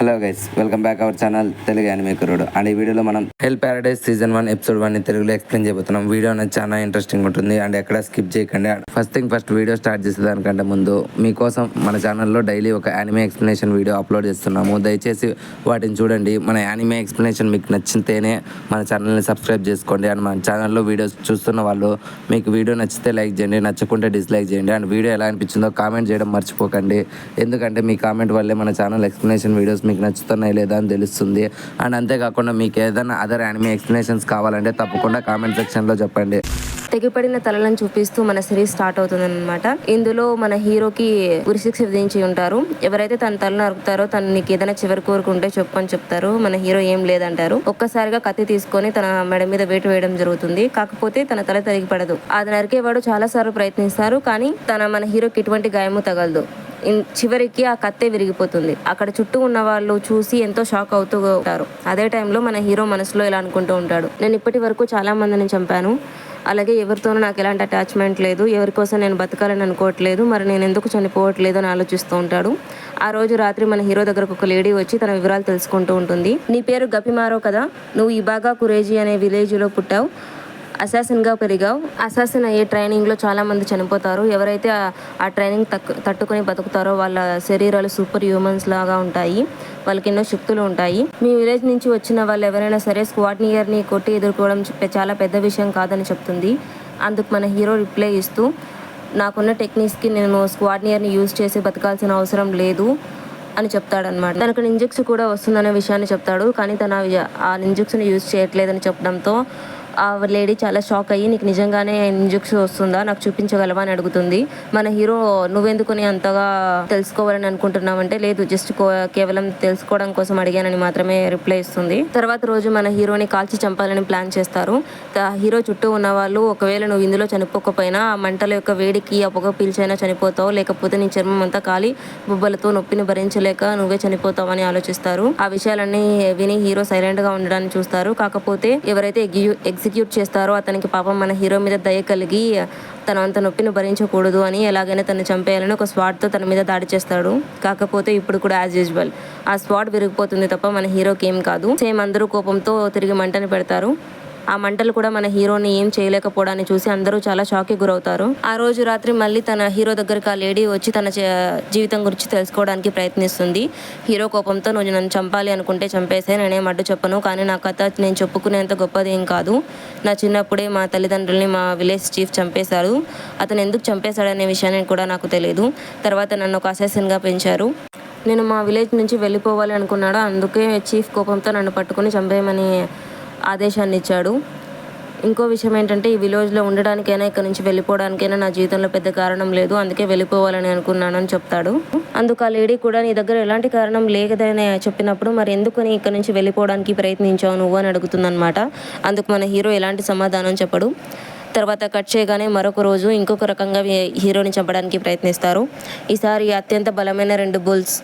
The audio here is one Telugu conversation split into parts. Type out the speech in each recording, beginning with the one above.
Hello guys, welcome back our channel Telugu anime కుర్రోడు. అండ్ ఈ వీడియోలో మనం హెల్ ప్యారడైజ్ సీజన్ 1 ఎపిసోడ్ 1 ని తెలుగులో ఎక్స్ప్లెయిన్ చేయబోతున్నాం. వీడియో అనేది చాలా ఇంట్రెస్టింగ్ ఉంటుంది అండ్ ఎక్కడ స్కిప్ చేయకండి. ఫస్ట్ వీడియో స్టార్ట్ చేసేదానికంటే ముందు మీకోసం మన ఛానల్లో డైలీ ఒక యానిమే ఎక్స్ప్లెనేషన్ వీడియో అప్లోడ్ చేస్తున్నాము. దయచేసి వాటిని చూడండి. మన యానిమే ఎక్స్ప్లెనేషన్ మీకు నచ్చితేనే మన ఛానల్ని సబ్స్క్రైబ్ చేసుకోండి. అండ్ మన ఛానల్లో వీడియోస్ చూస్తున్న వాళ్ళు మీకు వీడియో నచ్చితే లైక్ చేయండి, నచ్చకుంటే డిస్లైక్ చేయండి. అండ్ వీడియో ఎలా అనిపించిందో కామెంట్ చేయడం మర్చిపోకండి. ఎందుకంటే మీ కామెంట్ వల్లే మన ఛానల్ ఎక్స్ప్లెనేషన్ వీడియోస్ మీకు నచ్చుతున్నాయి లేదా అని తెలుస్తుంది. అండ్ అంతేకాకుండా మీకు ఏదైనా అదర్ యానిమే ఎక్స్ప్లెనేషన్స్ కావాలంటే తప్పకుండా కామెంట్ సెక్షన్లో చెప్పండి. తెగిపడిన తలలను చూపిస్తూ మన సిరీస్ స్టార్ట్ అవుతుంది అనమాట. ఇందులో మన హీరోకి ఉరిశిక్ష విధించి ఉంటారు. ఎవరైతే తన తలను నరుకుతారో తను నీకు ఏదైనా చివరి కోరుకుంటే చెప్పని చెప్తారు. మన హీరో ఏం లేదంటారు. ఒక్కసారిగా కత్తి తీసుకొని తన మెడ మీద వేటు వేయడం జరుగుతుంది. కాకపోతే తన తల తెగిపడదు. అది నరికేవాడు చాలా సార్లు ప్రయత్నిస్తారు, కానీ మన హీరోకి ఎటువంటి గాయము తగలదు. చివరికి ఆ కత్తే విరిగిపోతుంది. అక్కడ చుట్టూ ఉన్న వాళ్ళు చూసి ఎంతో షాక్ అవుతూ ఉంటారు. అదే టైంలో మన హీరో మనసులో ఇలా అనుకుంటూ ఉంటాడు, నేను ఇప్పటి వరకు చాలా మందిని చంపాను, అలాగే ఎవరితోనూ నాకు ఎలాంటి అటాచ్మెంట్ లేదు, ఎవరి కోసం నేను బతకాలని అనుకోవట్లేదు, మరి నేను ఎందుకు చనిపోవట్లేదు అని ఆలోచిస్తూ ఉంటాడు. ఆ రోజు రాత్రి మన హీరో దగ్గరకు ఒక లేడీ వచ్చి తన వివరాలు తెలుసుకుంటూ ఉంటుంది. నీ పేరు గపిమారో కదా, నువ్వు ఇబాగా కురేజీ అనే విలేజ్లో పుట్టావు, అసాసిన్గా పెరిగావు. అసాసిన్ అయ్యే ట్రైనింగ్లో చాలా మంది చనిపోతారు. ఎవరైతే ఆ ట్రైనింగ్ తట్టుకొని బతుకుతారో వాళ్ళ శరీరాలు సూపర్ హ్యూమన్స్ లాగా ఉంటాయి, వాళ్ళకి ఎన్నో శక్తులు ఉంటాయి. మీ విలేజ్ నుంచి వచ్చిన వాళ్ళు ఎవరైనా సరే స్క్వాడ్నియర్ని కొట్టి ఎదుర్కోవడం చాలా పెద్ద విషయం కాదని చెప్తుంది. అందుకు మన హీరో రిప్లై ఇస్తూ, నాకున్న టెక్నిక్స్కి నేను స్క్వాడ్నియర్ని యూజ్ చేసి బతకాల్సిన అవసరం లేదు అని చెప్తాడనమాట. తనకు నింజుక్స్ కూడా వస్తుందనే విషయాన్ని చెప్తాడు, కానీ తన ఆ నింజుక్స్ని యూజ్ చేయట్లేదని చెప్పడంతో ఆ లేడీ చాలా షాక్ అయ్యి, నీకు నిజంగానే నింజుక్స్ వస్తుందా, నాకు చూపించగలవా అని అడుగుతుంది. మన హీరో, నువ్వెందుకుని అంతగా తెలుసుకోవాలని అనుకుంటున్నావంటే, లేదు జస్ట్ కేవలం తెలుసుకోవడం కోసం అడిగానని మాత్రమే రిప్లై ఇస్తుంది. తర్వాత రోజు మన హీరోని కాల్చి చంపాలని ప్లాన్ చేస్తారు. హీరో చుట్టూ ఉన్న వాళ్ళు, ఒకవేళ నువ్వు ఇందులో చనిపోకపోయినా ఆ మంటల యొక్క వేడికి ఆ పొగ పీల్చైనా చనిపోతావు, లేకపోతే నీ చర్మం అంతా కాలి బొబ్బలతో నొప్పిని భరించలేక నువ్వే చనిపోతావు అని ఆలోచిస్తారు. ఆ విషయాలన్నీ విని హీరో సైలెంట్ గా ఉండడానికి చూస్తారు. కాకపోతే ఎవరైతే ఎగ్జిక్యూట్ చేస్తారో అతనికి పాపం మన హీరో మీద దయ కలిగి తను అంత నొప్పిని భరించకూడదు అని ఎలాగైనా తను చంపేయాలని ఒక స్వాడ్తో తన మీద దాడి చేస్తాడు. కాకపోతే ఇప్పుడు కూడా యాజ్ యూజువల్ ఆ స్వాడ్ విరిగిపోతుంది తప్ప మన హీరోకి ఏం కాదు. సేమ్ అందరూ కోపంతో తిరిగి మంటని పెడతారు. ఆ మంటలు కూడా మన హీరోని ఏం చేయలేకపోవడాన్ని చూసి అందరూ చాలా షాక్కి గురవుతారు. ఆ రోజు రాత్రి మళ్ళీ తన హీరో దగ్గరికి ఆ లేడీ వచ్చి తన జీవితం గురించి తెలుసుకోవడానికి ప్రయత్నిస్తుంది. హీరో కోపంతో, నువ్వు నన్ను చంపాలి అనుకుంటే చంపేసే, నేనేం అడ్డు చెప్పను, కానీ నా కథ నేను చెప్పుకునేంత గొప్పది ఏం కాదు. నా చిన్నప్పుడే మా తల్లిదండ్రుల్ని మా విలేజ్ చీఫ్ చంపేశారు. అతను ఎందుకు చంపేశాడనే విషయాన్ని కూడా నాకు తెలియదు. తర్వాత నన్ను ఒక అసాసిన్గా పెంచారు. నేను మా విలేజ్ నుంచి వెళ్ళిపోవాలి అనుకున్నాడు. అందుకే చీఫ్ కోపంతో నన్ను పట్టుకుని చంపేయమని ఆదేశాన్ని ఇచ్చాడు. ఇంకో విషయం ఏంటంటే, ఈ విలేజ్లో ఉండడానికైనా ఇక్కడ నుంచి వెళ్ళిపోవడానికైనా నా జీవితంలో పెద్ద కారణం లేదు, అందుకే వెళ్ళిపోవాలని అనుకున్నాను అని చెప్తాడు. అందుకు ఆ లేడీ కూడా, నీ దగ్గర ఎలాంటి కారణం లేదని చెప్పినప్పుడు మరి ఎందుకు నీ ఇక్కడ నుంచి వెళ్ళిపోవడానికి ప్రయత్నించావు నువ్వు అని అడుగుతుందన్నమాట. అందుకు మన హీరో ఎలాంటి సమాధానం చెప్పడు. తర్వాత కట్ చేయగానే మరొక రోజు ఇంకొక రకంగా హీరోని చంపడానికి ప్రయత్నిస్తారు. ఈసారి అత్యంత బలమైన 2 బుల్స్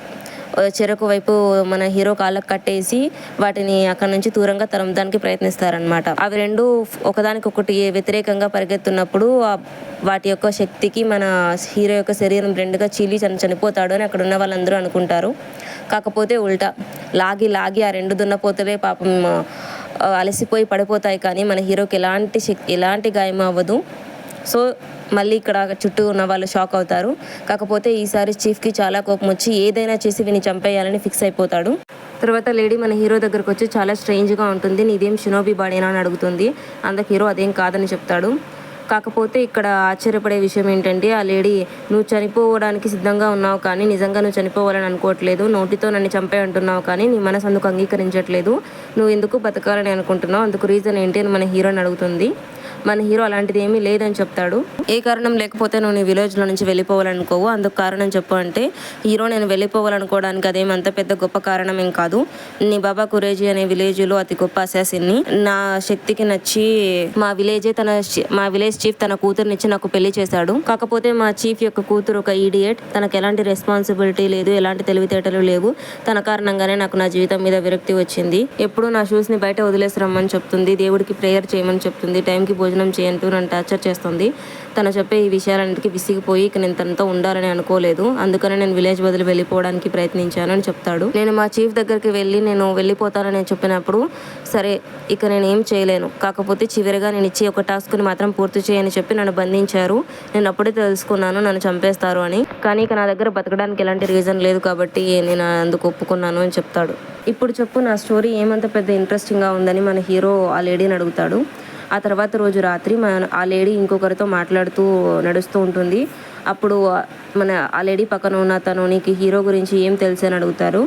చెరకు వైపు మన హీరో కాళ్ళకు కట్టేసి వాటిని అక్కడ నుంచి దూరంగా తరమడానికి ప్రయత్నిస్తారనమాట. అవి 2 ఒకదానికొకటి వ్యతిరేకంగా పరిగెత్తున్నప్పుడు వాటి యొక్క శక్తికి మన హీరో యొక్క శరీరం 2గా చీలి చనిపోతాడు అని అక్కడ ఉన్న వాళ్ళందరూ అనుకుంటారు. కాకపోతే ఉల్టా లాగి ఆ 2 దున్నపోతలే పాపం అలసిపోయి పడిపోతాయి, కానీ మన హీరోకి ఎలాంటి గాయం అవ్వదు. సో మళ్ళీ ఇక్కడ చుట్టూ ఉన్న వాళ్ళు షాక్ అవుతారు. కాకపోతే ఈసారి చీఫ్కి చాలా కోపం వచ్చి ఏదైనా చేసి వీని చంపేయాలని ఫిక్స్ అయిపోతాడు. తర్వాత లేడీ మన హీరో దగ్గరకు వచ్చి, చాలా స్ట్రేంజ్గా ఉంటుంది, నీదేం షినోబి బాడీనా అని అడుగుతుంది. అందుకు హీరో అదేం కాదని చెప్తాడు. కాకపోతే ఇక్కడ ఆశ్చర్యపడే విషయం ఏంటంటే, ఆ లేడీ, నువ్వు చనిపోవడానికి సిద్ధంగా ఉన్నావు, కానీ నిజంగా నువ్వు చనిపోవాలని అనుకోవట్లేదు, నోటితో నన్ను చంపే అంటున్నావు, కానీ నీ మనసు అందుకు అంగీకరించట్లేదు, నువ్వు ఎందుకు బతకాలని అనుకుంటున్నావు, అందుకు రీజన్ ఏంటి అని మన హీరోని అడుగుతుంది. మన హీరో అలాంటిది ఏమీ లేదని చెప్తాడు. ఏ కారణం లేకపోతే నువ్వు నీ విలేజ్లో నుంచి వెళ్ళిపోవాలనుకోవు, అందుకు కారణం చెప్పు అంటే, హీరో, నేను వెళ్ళిపోవాలనుకోవడానికి అదేమంత పెద్ద గొప్ప కారణం ఏం కాదు, నీ బాబా కురేజీ అనే విలేజ్లో అతి గొప్ప అసాసిన్ని, నా శక్తికి నచ్చి మా విలేజ్ చీఫ్ తన కూతురునిచ్చి నాకు పెళ్లి చేశాడు. కాకపోతే మా చీఫ్ యొక్క కూతురు ఒక ఈడియట్, తనకు ఎలాంటి రెస్పాన్సిబిలిటీ లేదు, ఎలాంటి తెలివితేటలు లేవు, తన కారణంగానే నాకు నా జీవితం మీద విరక్తి వచ్చింది. ఎప్పుడు నా షూస్ని బయట వదిలేసి రమ్మని చెప్తుంది, దేవుడికి ప్రేయర్ చేయమని చెప్తుంది, టైంకి భోజనం చేయంటూ నన్ను టార్చర్ చేస్తుంది. తను చెప్పే ఈ విషయాలన్నిటికీ విసిగిపోయి ఇక నేను తనతో ఉండాలని అనుకోలేదు, అందుకని నేను విలేజ్ వదిలి వెళ్ళిపోవడానికి ప్రయత్నించాను అని చెప్తాడు. నేను మా చీఫ్ దగ్గరికి వెళ్ళి నేను వెళ్ళిపోతానని చెప్పినప్పుడు సరే ఇక నేను ఏం చేయలేను, కాకపోతే చివరిగా నేను ఇచ్చే ఒక టాస్క్ని మాత్రం పూర్తి చేయని చెప్పి నన్ను బంధించారు. నేను అప్పుడే తెలుసుకున్నాను నన్ను చంపేస్తారు అని. కానీ ఇక నా దగ్గర బతకడానికి ఎలాంటి రీజన్ లేదు కాబట్టి నేను అందుకు ఒప్పుకున్నాను అని చెప్తాడు. ఇప్పుడు చెప్పు నా స్టోరీ ఏమంత పెద్ద ఇంట్రెస్టింగ్గా ఉందని మన హీరో ఆ లేడీని అడుగుతాడు. ఆ తర్వాత రోజు రాత్రి ఆ లేడీ ఇంకొకరితో మాట్లాడుతూ నడుస్తూ ఉంటుంది. అప్పుడు ఆ లేడీ పక్కన ఉన్న తను నీకు హీరో గురించి ఏం తెలుసు అని అడుగుతారు.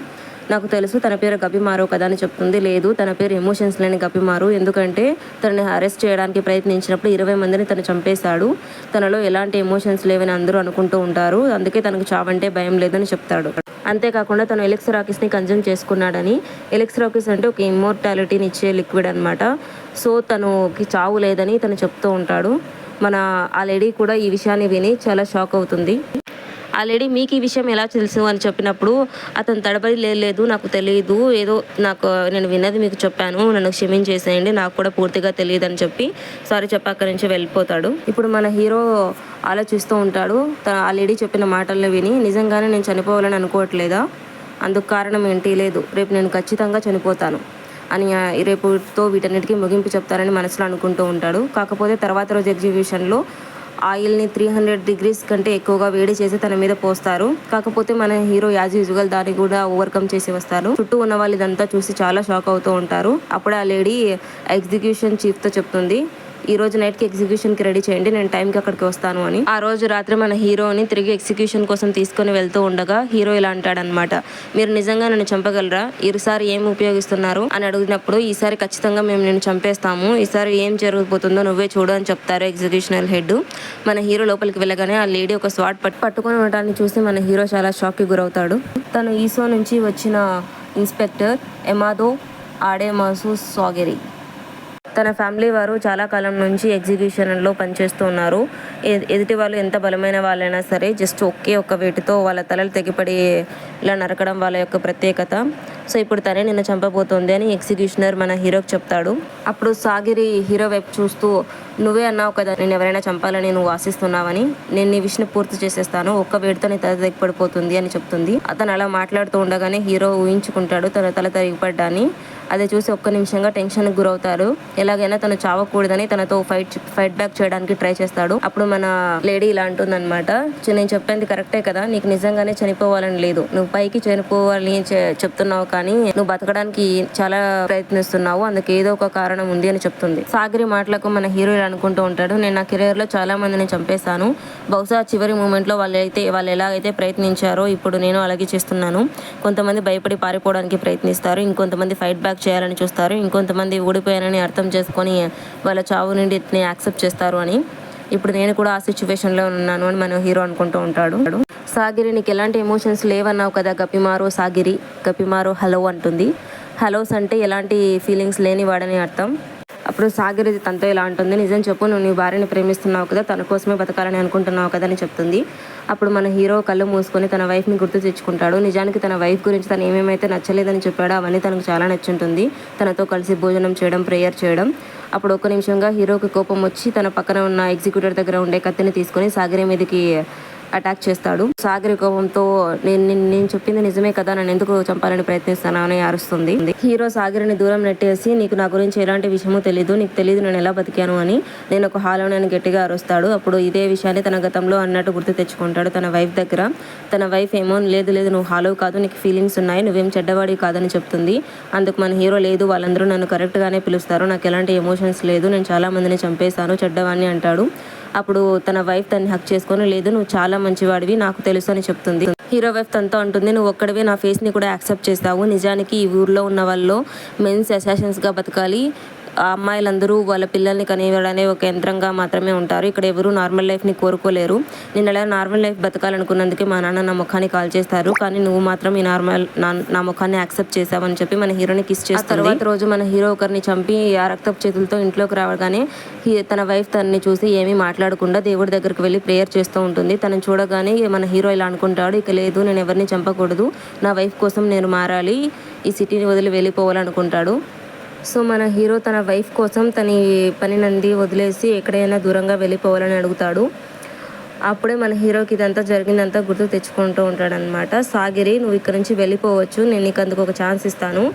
నాకు తెలుసు, తన పేరు గపిమారో కదా అని చెప్తుంది. లేదు, తన పేరు ఎమోషన్స్ లేని గపిమారు, ఎందుకంటే తనని అరెస్ట్ చేయడానికి ప్రయత్నించినప్పుడు 20 మందిని తను చంపేశాడు. తనలో ఎలాంటి ఎమోషన్స్ లేవని అందరూ అనుకుంటూ ఉంటారు, అందుకే తనకు చావంటే భయం లేదని చెప్తాడు. అంతేకాకుండా తను ఎలెక్సరాకిస్ని కన్జ్యూమ్ చేసుకున్నాడని. ఎలెక్సరాకిస్ అంటే ఒక ఇమ్మోర్టాలిటీని ఇచ్చే లిక్విడ్ అనమాట. సో తనకి చావు లేదని తను చెప్తూ ఉంటాడు. ఆ లేడీ కూడా ఈ విషయాన్ని విని చాలా షాక్ అవుతుంది. ఆ లేడీ మీకు ఈ విషయం ఎలా తెలుసు అని చెప్పినప్పుడు అతను తడబడి లేదు నాకు తెలియదు, ఏదో నేను విన్నది మీకు చెప్పాను, నన్ను క్షమించేసేయండి, నాకు కూడా పూర్తిగా తెలియదు అని చెప్పి సారీ చెప్పి అక్కడి నుంచి వెళ్ళిపోతాడు. ఇప్పుడు మన హీరో ఆలోచిస్తూ ఉంటాడు. ఆ లేడీ చెప్పిన మాటలను విని నిజంగానే నేను చనిపోవాలని అనుకోవట్లేదా, అందుకు కారణం ఏంటి, లేదు రేపు నేను ఖచ్చితంగా చనిపోతాను అని రేపుతో వీటన్నిటికీ ముగింపు చెప్తారని మనసులో అనుకుంటూ ఉంటాడు. కాకపోతే తర్వాత రోజు ఎగ్జిబిషన్లో ఆయిల్ని 300 degrees కంటే ఎక్కువగా వేడి చేసి తన మీద పోస్తారు. కాకపోతే మన హీరో యాజ్ యూజువల్ దాన్ని కూడా ఓవర్కమ్ చేసి వస్తారు. చుట్టూ ఉన్న వాళ్ళు ఇదంతా చూసి చాలా షాక్ అవుతూ ఉంటారు. అప్పుడే ఆ లేడీ ఎగ్జిక్యూషన్ చీఫ్తో చెప్తుంది, ఈ రోజు నైట్కి ఎగ్జిక్యూషన్కి రెడీ చేయండి, నేను టైంకి అక్కడికి వస్తాను అని. ఆ రోజు రాత్రి మన హీరోని తిరిగి ఎగ్జిక్యూషన్ కోసం తీసుకొని వెళ్తూ ఉండగా హీరో ఇలా అంటాడనమాట, మీరు నిజంగా నన్ను చంపగలరా, ఈసారి ఏం ఉపయోగిస్తున్నారు అని అడిగినప్పుడు ఈసారి ఖచ్చితంగా మేము నిన్ను చంపేస్తాము, ఈసారి ఏం జరగబోతుందో నువ్వే చూడు అని చెప్తారు ఎగ్జిక్యూషనల్ హెడ్. మన హీరో లోపలికి వెళ్ళగానే ఆ లేడీ ఒక స్వాట్ పట్టుకొని ఉండటాన్ని చూసి మన హీరో చాలా షాక్కి గురవుతాడు. తను ఈసో నుంచి వచ్చిన ఇన్స్పెక్టర్ ఎమాదో ఆడేమాసు సాగెరి. తన ఫ్యామిలీ వారు చాలా కాలం నుంచి ఎగ్జిక్యూషన్లో పనిచేస్తూ ఉన్నారు. ఎదుటి వాళ్ళు ఎంత బలమైన వాళ్ళైనా సరే జస్ట్ ఒక్క వేటుతో వాళ్ళ తలలు తెగిపడి ఇలా నరకడం వాళ్ళ యొక్క ప్రత్యేకత. సో ఇప్పుడు తనే నిన్ను చంపబోతోంది అని ఎగ్జిక్యూషనర్ మన హీరోకి చెప్తాడు. అప్పుడు సాగిరి హీరో వైపు చూస్తూ, నువ్వే అన్నావు కదా నేను ఎవరైనా చంపాలని నువ్వు ఆశిస్తున్నావని, నేను నీ విషయం పూర్తి చేసేస్తాను, ఒక్క వేడితో నీ తల తెగిపడిపోతుంది అని చెప్తుంది. అతను అలా మాట్లాడుతూ ఉండగానే హీరో ఊహించుకుంటాడు తన తల తెగిపడ్డాన్ని. అదే చూసి ఒక్క నిమిషంగా టెన్షన్కి గురవుతారు. ఎలాగైనా తను చావకూడదని తనతో ఫైట్ బ్యాక్ చేయడానికి ట్రై చేస్తాడు. అప్పుడు మన లేడీ ఇలా అంటుందన్నమాట, నేను చెప్పింది కరెక్టే కదా, నీకు నిజంగానే చనిపోవాలని లేదు, నువ్వు పైకి చనిపోవాలని చెప్తున్నావు కానీ నువ్వు బతకడానికి చాలా ప్రయత్నిస్తున్నావు, అందుకు ఏదో ఒక కారణం ఉంది అని చెప్తుంది. సాగరి మాటలకు మన హీరో ఇలా అనుకుంటూ ఉంటాడు, నేను నా కెరీర్ లో చాలా మందిని చంపేశాను, బహుశా చివరి మూమెంట్ లో వాళ్ళు ఎలాగైతే ప్రయత్నించారో ఇప్పుడు నేను అలాగే చేస్తున్నాను. కొంతమంది భయపడి పారిపోవడానికి ప్రయత్నిస్తారు, ఇంకొంతమంది ఫైట్ బ్యాక్ చేయాలని చూస్తారు, ఇంకొంతమంది ఓడిపోయానని అర్థం చేసుకొని వాళ్ళ చావు నుండి యాక్సెప్ట్ చేస్తారు అని. ఇప్పుడు నేను కూడా ఆ సిచ్యువేషన్లో ఉన్నాను అని మన హీరో అనుకుంటూ ఉంటాడు. సాగిరి నీకు ఎలాంటి ఎమోషన్స్ లేవన్నావు కదా గపిమారో సాగిరి. గపిమారో హలో అంటుంది. హలోస్ అంటే ఎలాంటి ఫీలింగ్స్ లేని వాడని అర్థం. అప్పుడు సాగిరి తనతో ఇలా అంటుంది, నిజం చెప్పు, నువ్వు నీ భార్యని ప్రేమిస్తున్నావు కదా, తన కోసమే బతకాలని అనుకుంటున్నావు కదా అని చెప్తుంది. అప్పుడు మన హీరో కళ్ళు మూసుకొని తన వైఫ్ని గుర్తు తెచ్చుకుంటాడు. నిజానికి తన వైఫ్ గురించి తను ఏమేమైతే నచ్చలేదని చెప్పాడో అవన్నీ తనకు చాలా నచ్చుంటుంది. తనతో కలిసి భోజనం చేయడం, ప్రేయర్ చేయడం. అప్పుడు ఒక్క నిమిషంగా హీరోకి కోపం వచ్చి తన పక్కన ఉన్న ఎగ్జిక్యూటర్ దగ్గర ఉండే కత్తిని తీసుకొని సాగిరి మీదకి అటాక్ చేస్తాడు. సాగరి కోపంతో నేను చెప్పింది నిజమే కదా, నన్ను ఎందుకు చంపాలని ప్రయత్నిస్తాను అని అరుస్తుంది. హీరో సాగరిని దూరం నెట్టేసి, నీకు నా గురించి ఎలాంటి విషయమూ తెలీదు, నీకు తెలియదు నేను ఎలా బతికాను అని నేను ఒక హాలో నేను గట్టిగా అరుస్తాడు. అప్పుడు ఇదే విషయాన్ని తన గతంలో అన్నట్టు గుర్తు తెచ్చుకుంటాడు తన వైఫ్ దగ్గర. తన వైఫ్ ఏమో లేదు నువ్వు హాలో కాదు, నీకు ఫీలింగ్స్ ఉన్నాయి, నువ్వేం చెడ్డవాడి కాదని చెప్తుంది. అందుకు మన హీరో లేదు, వాళ్ళందరూ నన్ను కరెక్ట్గానే పిలుస్తారు, నాకు ఎలాంటి ఎమోషన్స్ లేదు, నేను చాలా మందిని చంపేశాను, చెడ్డవాడిని అంటాడు. అప్పుడు తన వైఫ్ తన్ని హక్ చేసుకొని, లేదు నువ్వు చాలా మంచివాడివి నాకు తెలుసు అని చెప్తుంది. హీరో వైఫ్ తనతో అంటుంది, నువ్వు ఒక్కడివే నా ఫేస్ని కూడా యాక్సెప్ట్ చేస్తావు, నిజానికి ఈ ఊర్లో ఉన్న వాళ్ళు మెన్స్ అసాసిన్స్గా బతకాలి, ఆ అమ్మాయిలందరూ వాళ్ళ పిల్లల్ని కనేవాడనే ఒక యంత్రంగా మాత్రమే ఉంటారు, ఇక్కడ ఎవరు నార్మల్ లైఫ్ని కోరుకోలేరు, నేను అలా నార్మల్ లైఫ్ బతకాలనుకున్నందుకే మా నాన్న నా ముఖాన్ని కాల్ చేస్తారు, కానీ నువ్వు మాత్రం ఈ నా ముఖాన్ని యాక్సెప్ట్ చేసావని చెప్పి మన హీరోని కిస్ చేస్తారు. తర్వాత రోజు మన హీరో ఒకరిని చంపి ఆ రక్తపు చేతులతో ఇంట్లోకి రావగానే తన వైఫ్ తనని చూసి ఏమీ మాట్లాడకుండా దేవుడి దగ్గరికి వెళ్ళి ప్రేయర్ చేస్తూ ఉంటుంది. తనని చూడగానే మన హీరో ఇలా అనుకుంటాడు, ఇక లేదు నేను ఎవరిని చంపకూడదు, నా వైఫ్ కోసం నేను మారాలి, ఈ సిటీని వదిలి వెళ్ళిపోవాలనుకుంటాడు. సో మన హీరో తన వైఫ్ కోసం తన పని నంది వదిలేసి ఎక్కడైనా దూరంగా వెళ్ళిపోవాలని అడుగుతాడు. అప్పుడే మన హీరోకి ఇదంతా జరిగిందంతా గుర్తు తెచ్చుకుంటూ ఉంటాడనమాట. సాగిరి, నువ్వు ఇక్కడ నుంచి వెళ్ళిపోవచ్చు, నేను నీకు అందుకు ఒక ఛాన్స్ ఇస్తాను.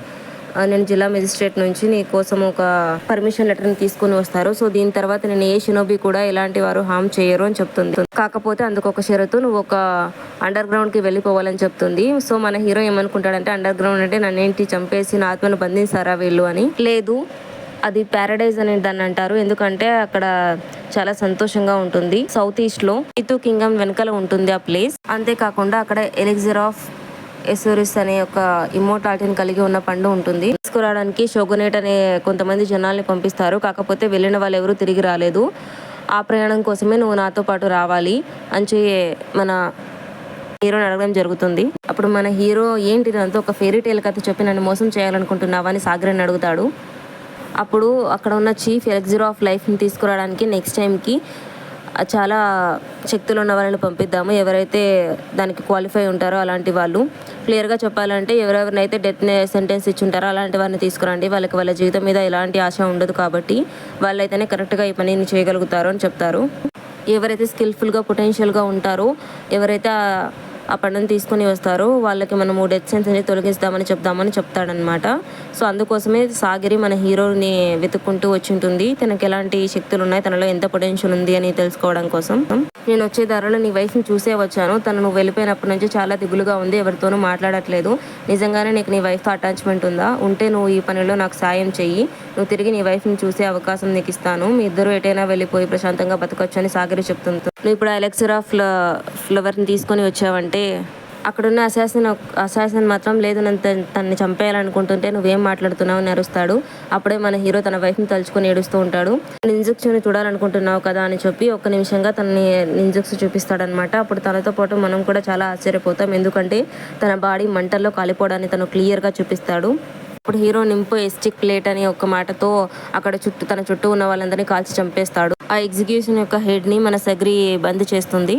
నేను జిల్లా మెజిస్ట్రేట్ నుంచి నీ కోసం ఒక పర్మిషన్ లెటర్ని తీసుకుని వస్తారు. సో దీని తర్వాత నేను ఏ షినోబి కూడా ఎలాంటి వారు హామ్ చేయరు అని చెప్తుంది. కాకపోతే అందుకు ఒక షరతు, నువ్వు ఒక అండర్ గ్రౌండ్కి వెళ్ళిపోవాలని చెప్తుంది. సో మన హీరో ఏమనుకుంటాడంటే, అండర్ గ్రౌండ్ అంటే నన్నేంటి చంపేసి నా ఆత్మను బంధిస్తారా వీళ్ళు అని. లేదు, అది ప్యారడైజ్ అని దాన్ని అంటారు. ఎందుకంటే అక్కడ చాలా సంతోషంగా ఉంటుంది. సౌత్ ఈస్ట్ లో ఇతు కింగ్డమ్ వెనకాల ఉంటుంది ఆ ప్లేస్. అంతేకాకుండా అక్కడ ఎలిక్సిర్ ఆఫ్ ఎసోరిస్ అనే ఒక ఇమ్మోర్టాలిటీని కలిగి ఉన్న పండు ఉంటుంది. తీసుకురావడానికి షోగునేట్ అనే కొంతమంది జనాల్ని పంపిస్తారు. కాకపోతే వెళ్ళిన వాళ్ళు ఎవరూ తిరిగి రాలేదు. ఆ ప్రయాణం కోసమే నువ్వు నాతో పాటు రావాలి అని మన హీరోని అడగడం జరుగుతుంది. అప్పుడు మన హీరో, ఏంటి ఇదంతా ఒక ఫెయిరీ టేల్ కథ చెప్పి నన్ను మోసం చేయాలనుకుంటున్నావా అని సాగర్ని అడుగుతాడు. అప్పుడు అక్కడ ఉన్న చీఫ్ ఎలిక్సిర్ ఆఫ్ లైఫ్ని తీసుకురావడానికి నెక్స్ట్ టైంకి చాలా శక్తులు ఉన్న వాళ్ళని పంపిద్దాము, ఎవరైతే దానికి క్వాలిఫై ఉంటారో అలాంటి వాళ్ళు. క్లియర్గా చెప్పాలంటే ఎవరెవరినైతే డెత్ సెంటెన్స్ ఇచ్చి ఉంటారో అలాంటి వారిని తీసుకురండి. వాళ్ళకి వాళ్ళ జీవితం మీద ఎలాంటి ఆశ ఉండదు కాబట్టి వాళ్ళైతేనే కరెక్ట్గా ఈ పనిని చేయగలుగుతారు అని చెప్తారు. ఎవరైతే స్కిల్ఫుల్గా పొటెన్షియల్గా ఉంటారో, ఎవరైతే ఆ పండుని తీసుకుని వస్తారో వాళ్ళకి మనము డెత్ సెంటెన్స్ని తొలగిస్తామని చెప్తాడనమాట. సో అందుకోసమే సాగిరి మన హీరోని వెతుక్కుంటూ వచ్చి ఉంటుంది. తనకి ఎలాంటి శక్తులు ఉన్నాయి, తనలో ఎంత పొటెన్షియల్ ఉంది అని తెలుసుకోవడం కోసం. నేను వచ్చే దారిలో నీ వైఫ్ని చూసే వచ్చాను. తను నువ్వు వెళ్ళిపోయినప్పటి నుంచి చాలా దిగులుగా ఉంది, ఎవరితోనూ మాట్లాడట్లేదు. నిజంగానే నీకు నీ వైఫ్తో అటాచ్మెంట్ ఉందా? ఉంటే నువ్వు ఈ పనిలో నాకు సాయం చెయ్యి, నువ్వు తిరిగి నీ వైఫ్ని చూసే అవకాశం నీకు ఇస్తాను, మీ ఇద్దరు ఎటైనా వెళ్ళిపోయి ప్రశాంతంగా బతకొచ్చు అని సాగిరి చెప్తుంది. నువ్వు ఇప్పుడు ఎలిక్సిర్ ఆఫ్ ఫ్లవర్ని తీసుకొని వచ్చావంటే అక్కడున్న అసాసిన్ మాత్రం లేదు, నన్ను తనని చంపేయాలనుకుంటుంటే నువ్వేం మాట్లాడుతున్నావు అని అరుస్తాడు. అప్పుడే మన హీరో తన వైఫ్ని తలుచుకొని ఏడుస్తూ ఉంటాడు. నింజుక్స్ని చూడాలనుకుంటున్నావు కదా అని చెప్పి ఒక్క నిమిషంగా తనని నింజుక్స్ చూపిస్తాడనమాట. అప్పుడు తనతో పాటు మనం కూడా చాలా ఆశ్చర్యపోతాం, ఎందుకంటే తన బాడీ మంటల్లో కాలిపోవడాన్ని తను క్లియర్గా చూపిస్తాడు. అప్పుడు హీరో నింపు ఎస్టిక్ ప్లేట్ అని ఒక మాటతో అక్కడ తన చుట్టూ ఉన్న వాళ్ళందరినీ కాల్చి చంపేస్తాడు. ఆ ఎగ్జిక్యూషన్ యొక్క హెడ్ని మన సగ్రి బంద్ చేస్తుంది.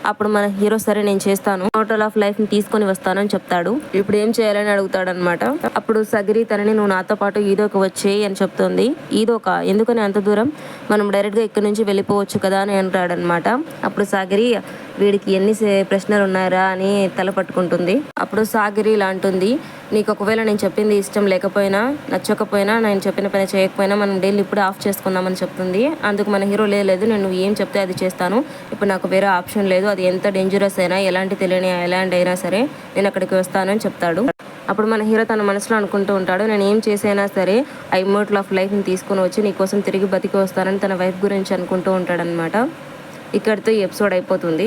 అప్పుడు మన హీరో, సరే నేను చేస్తాను, టోటల్ ఆఫ్ లైఫ్ని తీసుకొని వస్తాను అని చెప్తాడు. ఇప్పుడు ఏం చేయాలని అడుగుతాడు అనమాట. అప్పుడు సగిరి తనని, నువ్వు నాతో పాటు ఈదోకి వచ్చేయి అని చెప్తుంది. ఈదోక ఎందుకని అంత దూరం, మనం డైరెక్ట్గా ఇక్కడ నుంచి వెళ్ళిపోవచ్చు కదా అని అంటాడనమాట. అప్పుడు సాగిరి, వీడికి ఎన్ని ప్రశ్నలు ఉన్నారా అని తల పట్టుకుంటుంది. అప్పుడు సాగిరి ఇలా అంటుంది, నీకు ఒకవేళ నేను చెప్పింది ఇష్టం లేకపోయినా, నచ్చకపోయినా, నేను చెప్పిన పని చేయకపోయినా మనం డైలీ ఇప్పుడు ఆఫ్ చేసుకుందామని చెప్తుంది. అందుకు మన హీరో, లేదు నేను ఏం చెప్తే అది చేస్తాను, ఇప్పుడు నాకు వేరే ఆప్షన్ లేదు, అది ఎంత డేంజరస్ అయినా, ఎలాంటి తెలియని ఎలాంటి అయినా సరే నేను అక్కడికి వస్తాను అని చెప్తాడు. అప్పుడు మన హీరో తన మనసులో అనుకుంటూ ఉంటాడు, నేను ఏం చేసైనా సరే ఆ ఇమ్మోర్టల్ ఆఫ్ లైఫ్ని తీసుకొని వచ్చి నీకోసం తిరిగి బతికి వస్తానని తన వైఫ్ గురించి అనుకుంటూ ఉంటాడనమాట. ఇక్కడితో ఈ ఎపిసోడ్ అయిపోతుంది.